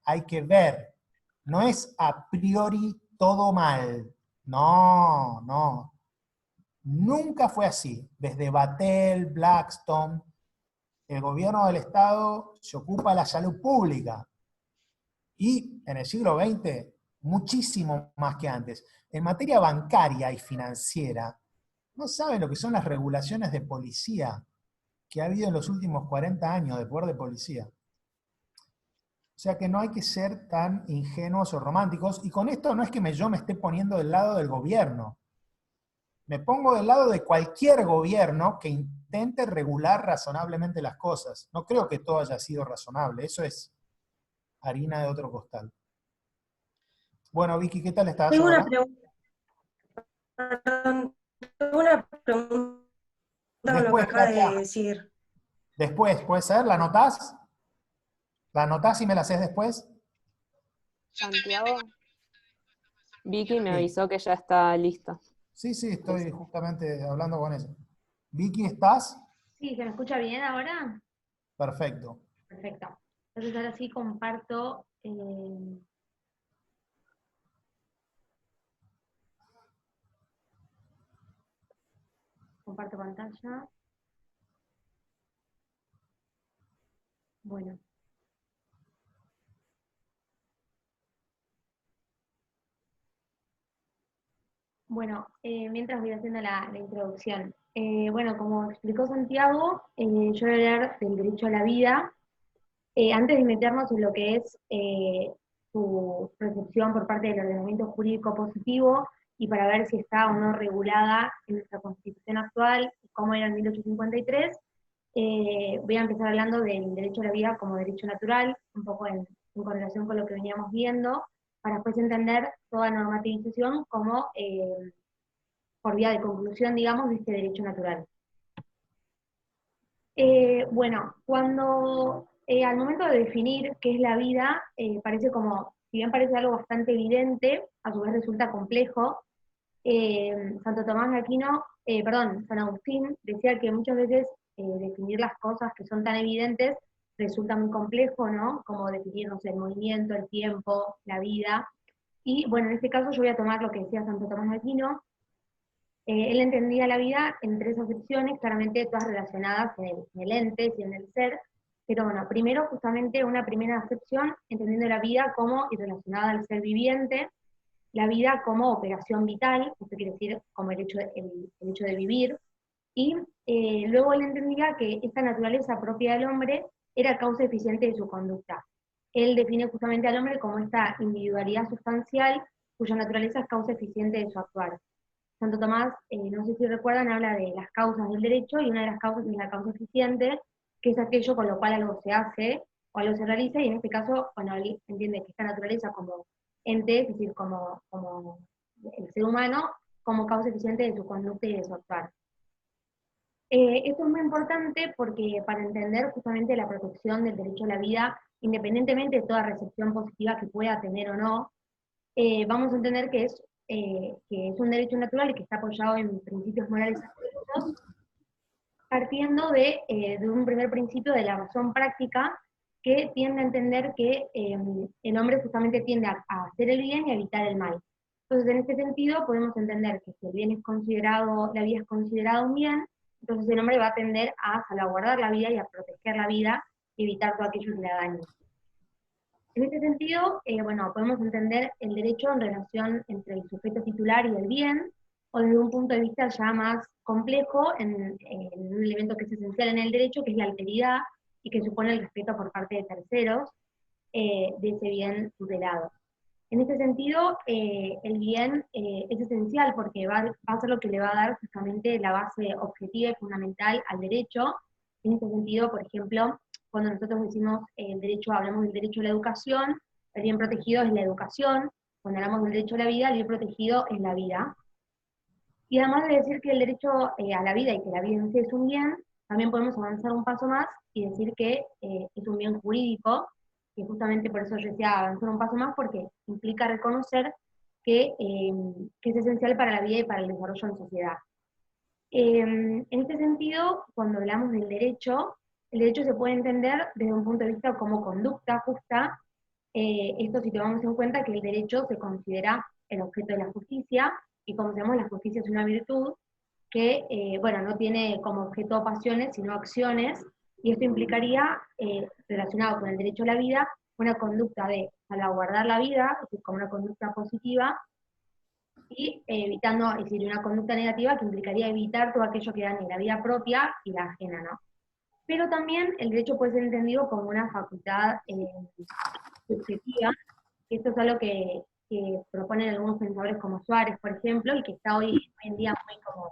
hay que ver. No es a priori todo mal. No, no. Nunca fue así. Desde Battelle, Blackstone, el gobierno del Estado se ocupa de la salud pública. Y en el siglo XX, muchísimo más que antes. En materia bancaria y financiera, no saben lo que son las regulaciones de policía que ha habido en los últimos 40 años de poder de policía. O sea que no hay que ser tan ingenuos o románticos, y con esto no es que yo me esté poniendo del lado del gobierno. Me pongo del lado de cualquier gobierno que intente regular razonablemente las cosas. No creo que todo haya sido razonable, eso es harina de otro costal. Bueno, Vicky, ¿qué tal estás Tengo una ahora? pregunta, perdón, tengo una pregunta con lo que Después, acaba de Katia, decir. después, ¿puede ser? ¿La anotás? ¿La anotás y me la haces después? Santiago, Vicky me Sí, avisó que ya está lista. sí, sí, Dice. estoy justamente hablando con ella. Vicky, ¿estás? Sí, ¿se me escucha bien ahora? Perfecto. Perfecto. Entonces ahora sí comparto pantalla. Bueno. Bueno, mientras voy haciendo la introducción. Bueno, como explicó Santiago, yo voy a hablar del derecho a la vida. Antes de meternos en lo que es su recepción por parte del ordenamiento jurídico positivo y para ver si está o no regulada en nuestra Constitución actual, como era en 1853, voy a empezar hablando del derecho a la vida como derecho natural, un poco en correlación con lo que veníamos viendo, para después entender toda normativización como por vía de conclusión, digamos, de este derecho natural. Bueno, cuando al momento de definir qué es la vida, parece como, si bien parece algo bastante evidente, a su vez resulta complejo. Santo Tomás de Aquino, perdón, San Agustín, decía que muchas veces definir las cosas que son tan evidentes resulta muy complejo, ¿no? Como definir, no sé, el movimiento, el tiempo, la vida. Y bueno, en este caso yo voy a tomar lo que decía Santo Tomás de Aquino. Él entendía la vida en tres acepciones, claramente todas relacionadas en el ente y en el ser, pero bueno, primero justamente una primera acepción, entendiendo la vida como y relacionada al ser viviente, la vida como operación vital, esto quiere decir como el hecho de vivir, y luego él entendía que esta naturaleza propia del hombre era causa eficiente de su conducta. Él define justamente al hombre como esta individualidad sustancial cuya naturaleza es causa eficiente de su actuar. Santo Tomás, no sé si recuerdan, habla de las causas del derecho, y una de las causas es la causa eficiente, que es aquello con lo cual algo se hace o algo se realiza, y en este caso, bueno, él entiende que esta naturaleza como ente, es decir, como el ser humano, como causa eficiente de su conducta y de su actuar. Esto es muy importante porque para entender justamente la protección del derecho a la vida, independientemente de toda recepción positiva que pueda tener o no, vamos a entender que es un derecho natural y que está apoyado en principios morales absolutos, partiendo de un primer principio de la razón práctica que tiende a entender que el hombre justamente tiende a hacer el bien y a evitar el mal. Entonces, en este sentido, podemos entender que si el bien es considerado, la vida es considerada un bien, entonces el hombre va a tender a salvaguardar la vida y a proteger la vida y evitar todo aquello que le daño. En este sentido, bueno, podemos entender el derecho en relación entre el sujeto titular y el bien, o desde un punto de vista ya más complejo, en un elemento que es esencial en el derecho, que es la alteridad, y que supone el respeto por parte de terceros de ese bien tutelado. En este sentido, el bien es esencial porque va a ser lo que le va a dar justamente la base objetiva y fundamental al derecho. En este sentido, por ejemplo, cuando nosotros decimos el derecho, hablamos del derecho a la educación, el bien protegido es la educación. Cuando hablamos del derecho a la vida, el bien protegido es la vida. Y además de decir que el derecho a la vida y que la vida en sí es un bien, también podemos avanzar un paso más y decir que es un bien jurídico, que justamente por eso yo decía avanzar un paso más, porque implica reconocer que es esencial para la vida y para el desarrollo en sociedad. En este sentido, cuando hablamos del derecho, el derecho se puede entender desde un punto de vista como conducta justa, Esto si tomamos en cuenta que el derecho se considera el objeto de la justicia, y como sabemos la justicia es una virtud que, bueno, no tiene como objeto pasiones, sino acciones, y esto implicaría, relacionado con el derecho a la vida, una conducta de salvaguardar la vida, es decir, como una conducta positiva, y evitando, es decir, una conducta negativa que implicaría evitar todo aquello que dañe la vida propia y la ajena, ¿no? Pero también el derecho puede ser entendido como una facultad subjetiva, y esto es algo que proponen algunos pensadores como Suárez, por ejemplo, y que está hoy en día muy como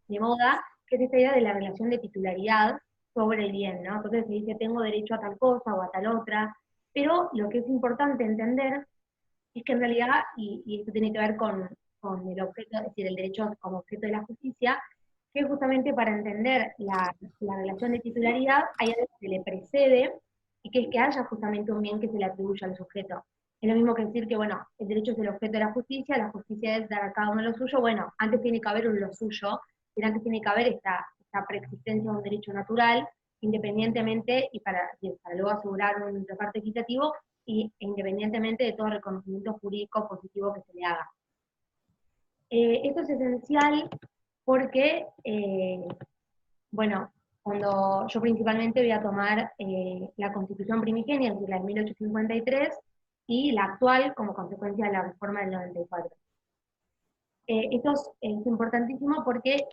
de moda, que es esta idea de la relación de titularidad sobre el bien, ¿no? Entonces se dice, tengo derecho a tal cosa o a tal otra, pero lo que es importante entender es que en realidad, y esto tiene que ver con el objeto, es decir, el derecho como objeto de la justicia, que justamente para entender la relación de titularidad hay algo que le precede, y que es que haya justamente un bien que se le atribuya al sujeto. Es lo mismo que decir que, bueno, el derecho es el objeto de la justicia es dar a cada uno lo suyo. Bueno, antes tiene que haber un lo suyo, y antes tiene que haber esta preexistencia de un derecho natural, independientemente, y para luego asegurar un reparto equitativo, independientemente de todo reconocimiento jurídico positivo que se le haga. Esto es esencial porque, bueno, cuando yo principalmente voy a tomar la Constitución primigenia, es decir, la de 1853, y la actual como consecuencia de la reforma del 94. Esto es importantísimo porque,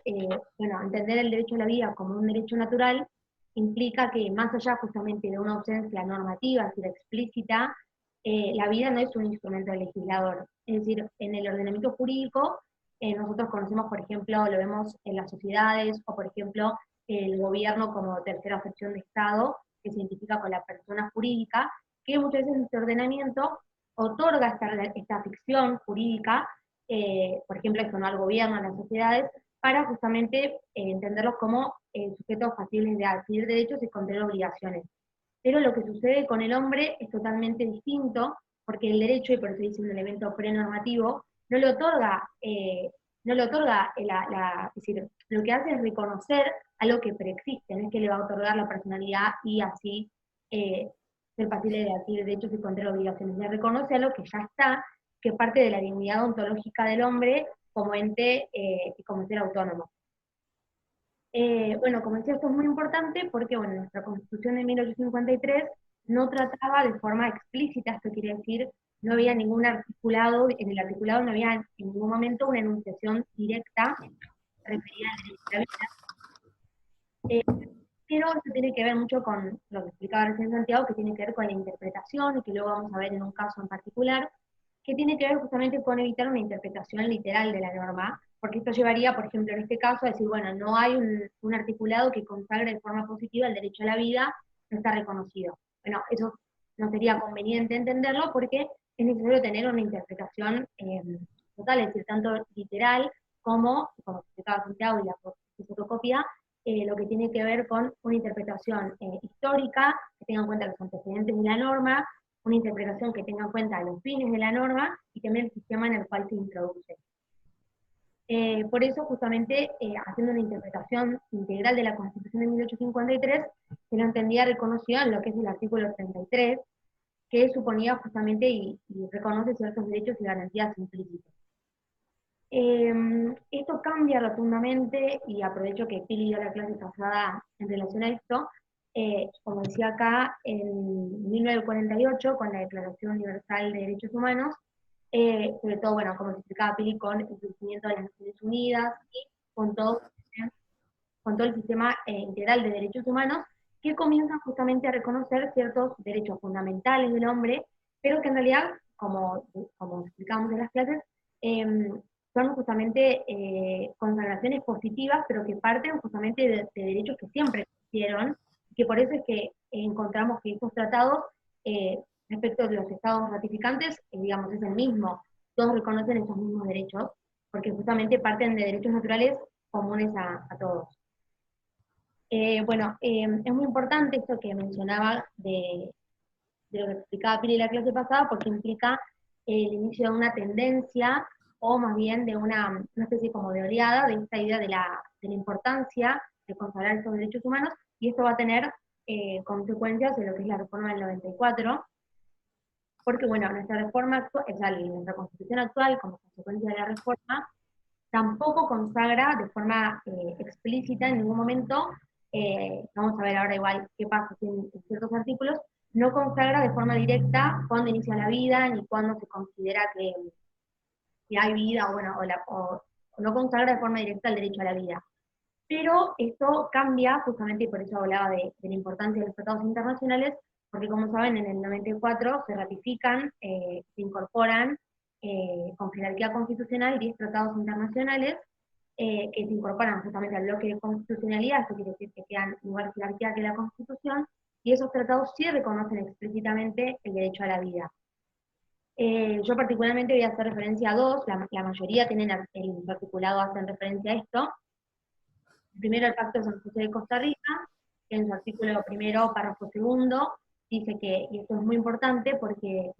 bueno, entender el derecho a la vida como un derecho natural implica que más allá justamente de una ausencia normativa, es decir, explícita, la vida no es un instrumento del legislador. Es decir, en el ordenamiento jurídico, nosotros conocemos, por ejemplo, lo vemos en las sociedades, o por ejemplo, el gobierno como tercera acepción de Estado, que se identifica con la persona jurídica, que muchas veces este ordenamiento otorga esta ficción jurídica, por ejemplo, esto no al gobierno, a las sociedades, para justamente entenderlos como sujetos fáciles de adquirir derechos y contener obligaciones. Pero lo que sucede con el hombre es totalmente distinto, porque el derecho, y por eso dice un elemento prenormativo, no le otorga, es decir, lo que hace es reconocer algo que preexiste, no es que le va a otorgar la personalidad y así ser fácil de adquirir derechos y contener obligaciones. Le reconoce algo que ya está, que parte de la dignidad ontológica del hombre como ente y como ser autónomo. Bueno, como decía, esto es muy importante porque, bueno, nuestra Constitución de 1853 no trataba de forma explícita, esto quiere decir, no había ningún articulado, en el articulado no había en ningún momento una enunciación directa referida al derecho a la vida. Pero esto tiene que ver mucho con lo que explicaba recién Santiago, que tiene que ver con la interpretación, y que luego vamos a ver en un caso en particular, que tiene que ver justamente con evitar una interpretación literal de la norma, porque esto llevaría, por ejemplo, en este caso, a decir, bueno, no hay un articulado que consagre de forma positiva el derecho a la vida, no está reconocido. Bueno, eso no sería conveniente entenderlo porque es necesario tener una interpretación total, es decir, tanto literal como explicaba Santiago y la fotocopia, lo que tiene que ver con una interpretación histórica, que tenga en cuenta los antecedentes de la norma, una interpretación que tenga en cuenta los fines de la norma y también el sistema en el cual se introduce. Por eso, justamente, haciendo una interpretación integral de la Constitución de 1853, se lo entendía reconocido en lo que es el artículo 33, que suponía justamente y reconoce ciertos derechos y garantías implícitos. Esto cambia rotundamente, y aprovecho que Pili dio la clase pasada en relación a esto, como decía acá, en 1948, con la Declaración Universal de Derechos Humanos, sobre todo, bueno, como se explicaba Pili, con el surgimiento de las Naciones Unidas y con todo el sistema integral de derechos humanos, que comienzan justamente a reconocer ciertos derechos fundamentales del hombre, pero que en realidad, como explicamos en las clases, son justamente consagraciones positivas, pero que parten justamente de derechos que siempre existieron, que por eso es que encontramos que estos tratados, respecto de los estados ratificantes, digamos, es el mismo, todos reconocen esos mismos derechos, porque justamente parten de derechos naturales comunes a todos. Bueno, es muy importante esto que mencionaba de lo que explicaba Pili en la clase pasada, porque implica el inicio de una tendencia, o más bien de una especie como de oleada, de esta idea de la importancia de consagrar estos derechos humanos, y esto va a tener consecuencias en lo que es la reforma del 94, porque, bueno, nuestra reforma actual, o sea, nuestra constitución actual, como consecuencia de la reforma, tampoco consagra de forma explícita en ningún momento, vamos a ver ahora igual qué pasa en ciertos artículos, no consagra de forma directa cuándo inicia la vida, ni cuándo se considera que hay vida, o bueno, o no consagra de forma directa el derecho a la vida. Pero esto cambia justamente, y por eso hablaba de la importancia de los tratados internacionales, porque como saben, en el 94 se ratifican, se incorporan con jerarquía constitucional 10 tratados internacionales que se incorporan justamente al bloque de constitucionalidad, esto quiere decir que quedan en igual jerarquía que la Constitución, y esos tratados sí reconocen explícitamente el derecho a la vida. Yo particularmente voy a hacer referencia a dos, la mayoría tienen el articulado hacen referencia a esto. Primero, el Pacto de San José de Costa Rica, que en su artículo primero, párrafo segundo, dice que, y esto es muy importante porque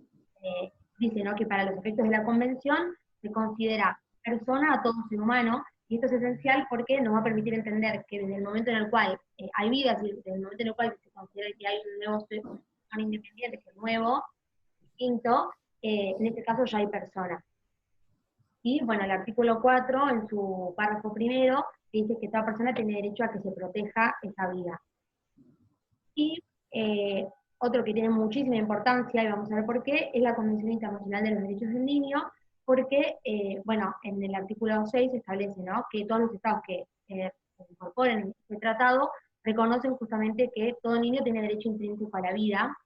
dice, ¿no?, que para los efectos de la Convención se considera persona a todo ser humano, y esto es esencial porque nos va a permitir entender que desde el momento en el cual hay vida, es decir, desde el momento en el cual se considera que hay un nuevo ser humano independiente, que es nuevo, distinto, en este caso ya hay persona. Y bueno, el artículo 4, en su párrafo primero, dice que toda persona tiene derecho a que se proteja esa vida. Y otro que tiene muchísima importancia, y vamos a ver por qué, es la Convención Internacional de los Derechos del Niño, porque, bueno, en el artículo 6 establece, ¿no?, que todos los estados que se incorporen este tratado reconocen justamente que todo niño tiene derecho intrínseco a la vida.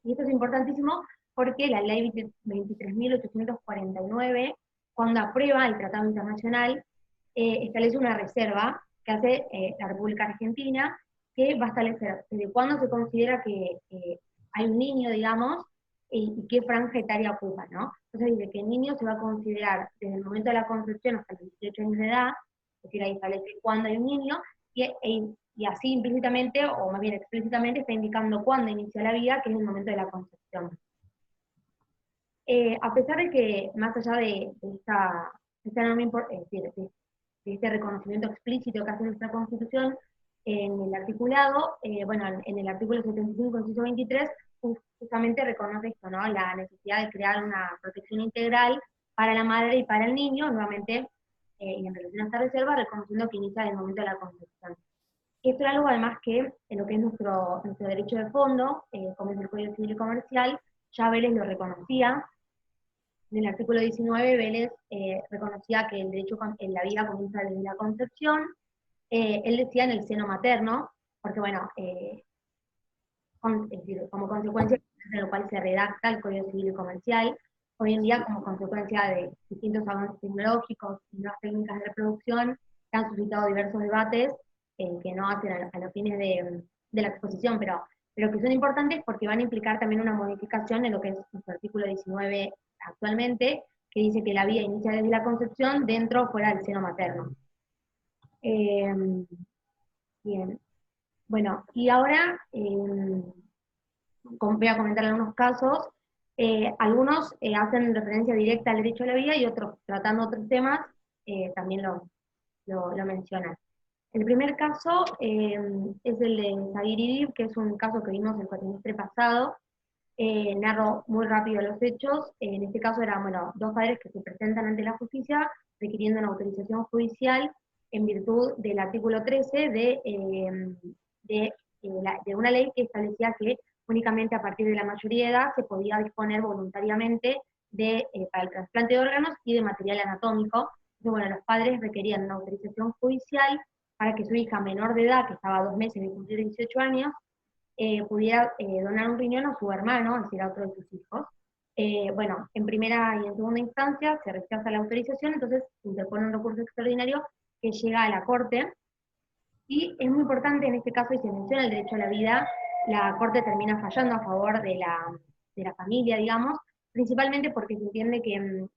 Y esto es importantísimo porque la ley 23.849, cuando aprueba el Tratado Internacional, establece una reserva que hace la República Argentina, que va a establecer desde cuándo se considera que hay un niño, digamos, y qué franja etaria ocupa, ¿no? Entonces dice que el niño se va a considerar desde el momento de la concepción hasta los 18 años de edad, es decir, ahí establece cuándo hay un niño, y así implícitamente, o más bien explícitamente, está indicando cuándo inicia la vida, que es el momento de la concepción. A pesar de que, más allá de esta norma, de este reconocimiento explícito que hace nuestra Constitución, en el articulado, bueno, en el artículo 75, inciso 23, justamente reconoce esto, ¿no?, la necesidad de crear una protección integral para la madre y para el niño, nuevamente, y en relación a esta reserva, reconociendo que inicia en el momento de la concepción. Esto era algo además que en lo que es nuestro derecho de fondo, como es el Código Civil y Comercial, ya Vélez lo reconocía. En el artículo 19, Vélez reconocía que el derecho en la vida comienza desde la concepción. Él decía en el seno materno, porque bueno, es decir, como consecuencia de lo cual se redacta el Código Civil y Comercial, hoy en día como consecuencia de distintos avances tecnológicos y nuevas técnicas de reproducción, que han suscitado diversos debates, que no hacen a los fines de la exposición, pero que son importantes porque van a implicar también una modificación en lo que es nuestro artículo 19 actualmente, que dice que la vida inicia desde la concepción, dentro o fuera del seno materno. Bien. Bueno, y ahora voy a comentar algunos casos. Algunos hacen referencia directa al derecho a la vida y otros, tratando otros temas, también lo mencionan. El primer caso es el de Zahir Idib, que es un caso que vimos el cuatrimestre pasado. Narro muy rápido los hechos. En este caso eran, bueno, dos padres que se presentan ante la justicia requiriendo una autorización judicial en virtud del artículo 13 de una ley que establecía que únicamente a partir de la mayoría de edad se podía disponer voluntariamente para el trasplante de órganos y de material anatómico. Entonces, bueno, los padres requerían una autorización judicial para que su hija menor de edad, que estaba a 2 meses de cumplir 18 años, pudiera donar un riñón a su hermano, es decir, a otro de sus hijos. Bueno, en primera y en segunda instancia se rechaza la autorización, entonces se interpone un recurso extraordinario que llega a la Corte, y es muy importante en este caso, y se menciona el derecho a la vida, la Corte termina fallando a favor de la familia, digamos, principalmente porque se entiende que en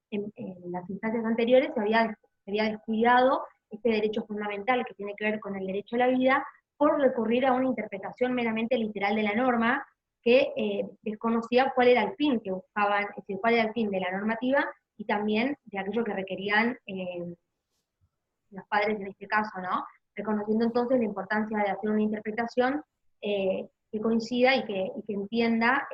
las instancias anteriores se había descuidado este derecho fundamental que tiene que ver con el derecho a la vida, por recurrir a una interpretación meramente literal de la norma, que desconocía cuál era el fin que buscaban, es decir, cuál era el fin de la normativa, y también de aquello que requerían los padres en este caso, ¿no? Reconociendo entonces la importancia de hacer una interpretación que coincida y que entienda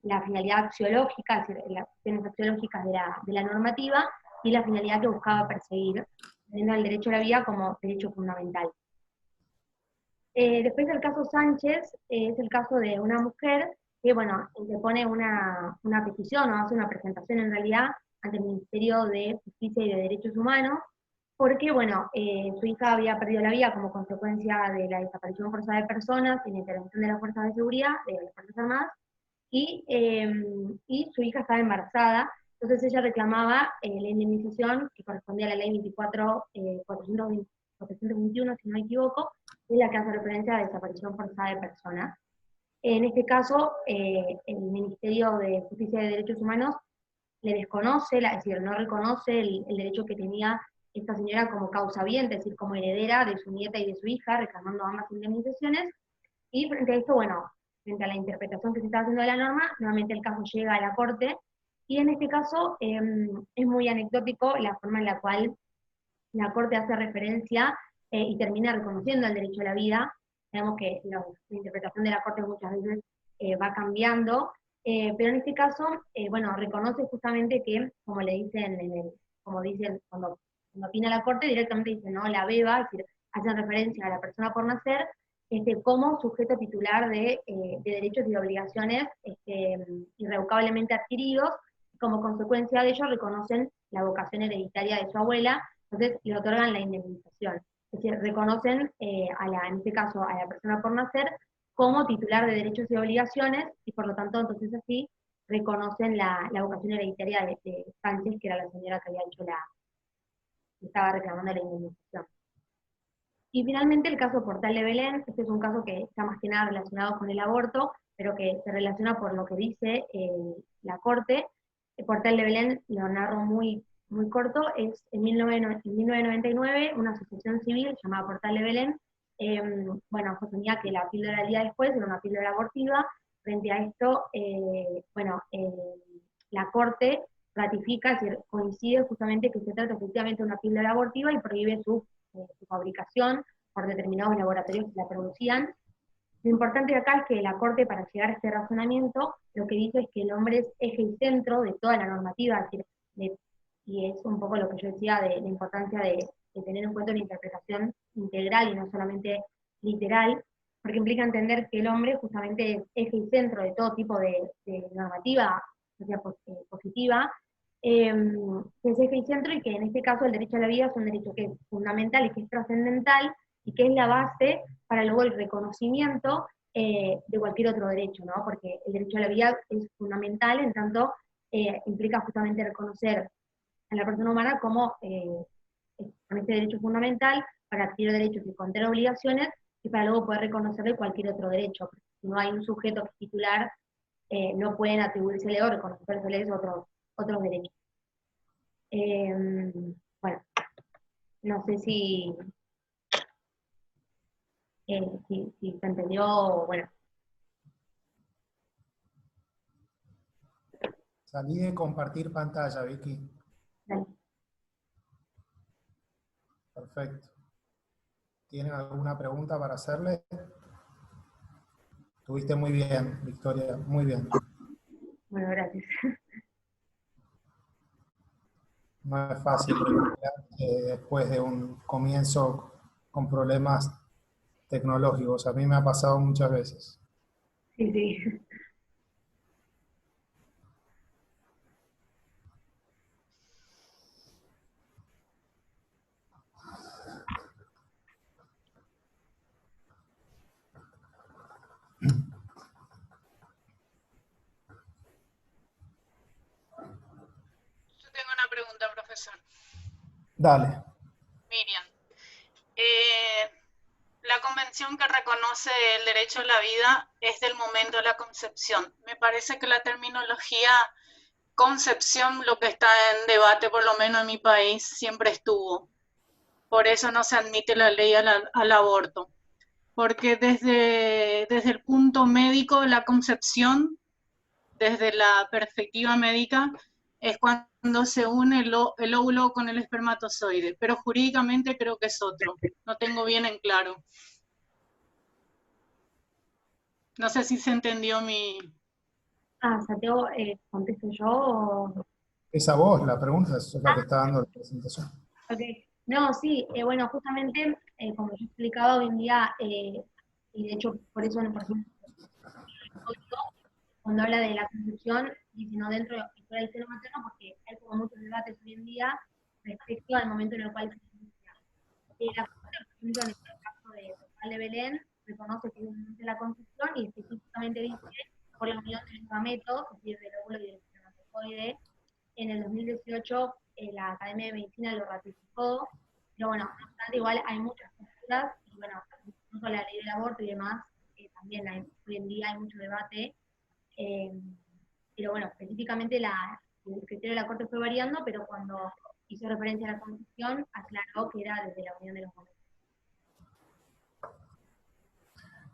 la finalidad axiológica, es decir, las cuestiones axiológicas de la normativa, y la finalidad que buscaba perseguir, teniendo el derecho a la vida como derecho fundamental. Después el caso Sánchez es el caso de una mujer que, bueno, interpone una petición, o hace una presentación en realidad ante el Ministerio de Justicia y de Derechos Humanos, porque, bueno, su hija había perdido la vida como consecuencia de la desaparición forzada de personas y la intervención de las fuerzas de seguridad, de las Fuerzas Armadas, y su hija estaba embarazada. Entonces ella reclamaba la indemnización que correspondía a la ley 421, si no me equivoco, es la que hace referencia a la desaparición forzada de personas. En este caso, el Ministerio de Justicia y de Derechos Humanos le desconoce, es decir, no reconoce el derecho que tenía esta señora como causa habiente, es decir, como heredera de su nieta y de su hija, reclamando ambas indemnizaciones, y frente a esto, bueno, frente a la interpretación que se está haciendo de la norma, nuevamente el caso llega a la Corte, y en este caso es muy anecdótico la forma en la cual la Corte hace referencia y termina reconociendo el derecho a la vida. Sabemos que la interpretación de la Corte muchas veces va cambiando, pero en este caso, bueno, reconoce justamente que, como le dicen, como dicen cuando opina la Corte, directamente dice, no, la beba, es decir, hacen referencia a la persona por nacer, como sujeto titular de derechos y obligaciones irrevocablemente adquiridos, y como consecuencia de ello reconocen la vocación hereditaria de su abuela, entonces le otorgan la indemnización. Es decir, reconocen en este caso a la persona por nacer como titular de derechos y obligaciones, y por lo tanto entonces así reconocen la vocación hereditaria de Sánchez, que era la señora que había hecho que estaba reclamando la indemnización. Y finalmente el caso Portal de Belén, este es un caso que está más que nada relacionado con el aborto, pero que se relaciona por lo que dice la Corte. El Portal de Belén, lo narro muy, muy corto, es en 1999 una asociación civil llamada Portal de Belén, bueno, sostenía que la píldora del día después era una píldora abortiva. Frente a esto, la Corte ratifica, es decir, coincide justamente que se trata efectivamente de una píldora abortiva y prohíbe su fabricación por determinados laboratorios que la producían. Lo importante de acá es que la Corte, para llegar a este razonamiento, lo que dice es que el hombre es eje y centro de toda la normativa, es decir, y es un poco lo que yo decía de la importancia de tener en cuenta una interpretación integral y no solamente literal, porque implica entender que el hombre justamente es eje y centro de todo tipo de normativa, o sea, positiva, que es eje y centro, y que en este caso el derecho a la vida es un derecho que es fundamental y que es trascendental, y que es la base para luego el reconocimiento de cualquier otro derecho, ¿no? Porque el derecho a la vida es fundamental, en tanto implica justamente reconocer a la persona humana como con este derecho fundamental para adquirir derechos y contener obligaciones, y para luego poder reconocerle cualquier otro derecho. Porque si no hay un sujeto que es titular, no pueden atribuírsele o reconocérseles otros derechos. Bueno, no sé si se entendió, bueno. Salí de compartir pantalla, Vicky. Dale. Perfecto. ¿Tienen alguna pregunta para hacerle? Estuviste muy bien, Victoria, muy bien. Bueno, gracias. No es fácil después de un comienzo con problemas tecnológicos. A mí me ha pasado muchas veces. Sí, sí. Yo tengo una pregunta, profesor. Dale. Miriam, la convención que reconoce el derecho a la vida es del momento de la concepción. Me parece que la terminología concepción, lo que está en debate, por lo menos en mi país, siempre estuvo. Por eso no se admite la ley al aborto. Porque desde el punto médico, la concepción, desde la perspectiva médica, es cuando se une el óvulo con el espermatozoide, pero jurídicamente creo que es otro, no tengo bien en claro. No sé si se entendió mi Santiago, ¿contesto yo o...? Es a vos la pregunta, es la que está dando la presentación. Ok. No, sí, bueno, justamente, como yo explicaba hoy en día, y de hecho por eso, por ejemplo, cuando habla de la concepción, dice no dentro y fuera del seno materno, porque hay como muchos debates hoy en día respecto al momento en el cual se inicia. La Corte, por ejemplo, en el caso de Portal de Belén, reconoce que es un momento de la concepción y específicamente dice por la unión de los gametos, es decir, del óvulo y del espermatozoide. En el 2018 la Academia de Medicina lo ratificó, pero bueno, no obstante, igual hay muchas posturas, y bueno, con la ley del aborto y demás, también hoy en día hay mucho debate, pero bueno, específicamente el criterio de la Corte fue variando, pero cuando hizo referencia a la Constitución, aclaró que era desde la unión de los gametos.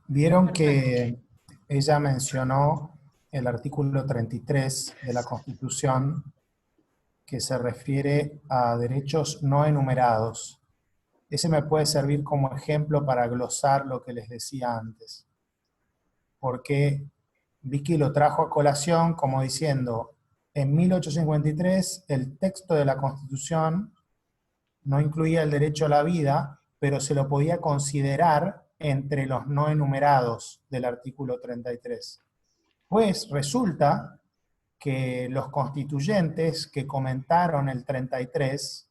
Vieron que ella mencionó el artículo 33 de la Constitución, que se refiere a derechos no enumerados. Ese me puede servir como ejemplo para glosar lo que les decía antes. Porque Vicky lo trajo a colación como diciendo, en 1853 el texto de la Constitución no incluía el derecho a la vida, pero se lo podía considerar entre los no enumerados del artículo 33. Pues resulta que los constituyentes que comentaron el 33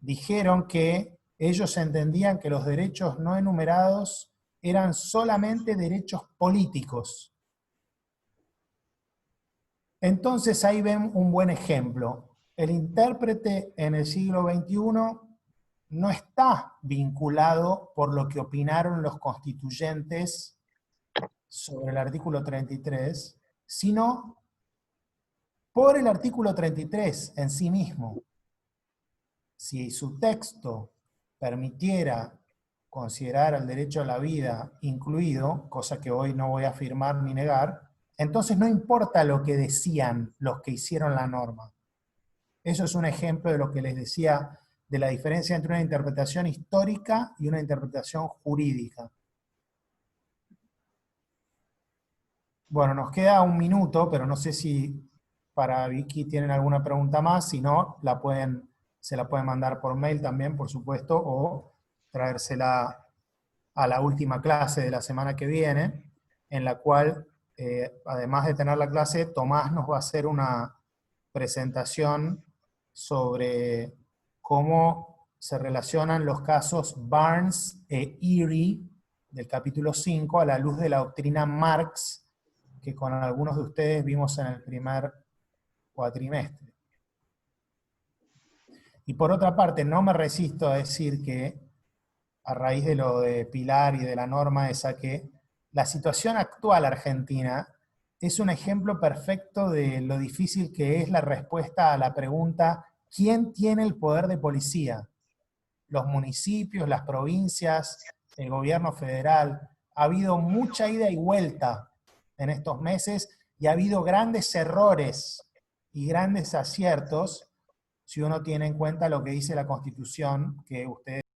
dijeron que ellos entendían que los derechos no enumerados eran solamente derechos políticos. Entonces ahí ven un buen ejemplo. El intérprete en el siglo XXI no está vinculado por lo que opinaron los constituyentes sobre el artículo 33, sino por el artículo 33 en sí mismo. Si su texto permitiera considerar el derecho a la vida incluido, cosa que hoy no voy a afirmar ni negar, entonces no importa lo que decían los que hicieron la norma. Eso es un ejemplo de lo que les decía de la diferencia entre una interpretación histórica y una interpretación jurídica. Bueno, nos queda un minuto, pero no sé si para Vicky tienen alguna pregunta más, si no, se la pueden mandar por mail también, por supuesto, o traérsela a la última clase de la semana que viene, en la cual, además de tener la clase, Tomás nos va a hacer una presentación sobre cómo se relacionan los casos Barnes e Erie del capítulo 5 a la luz de la doctrina Marx, que con algunos de ustedes vimos en el primer cuatrimestre. Y por otra parte, no me resisto a decir que, a raíz de lo de Pilar y de la norma esa, que la situación actual argentina es un ejemplo perfecto de lo difícil que es la respuesta a la pregunta ¿quién tiene el poder de policía? Los municipios, las provincias, el gobierno federal. Ha habido mucha ida y vuelta en estos meses y ha habido grandes errores y grandes aciertos si uno tiene en cuenta lo que dice la Constitución, que ustedes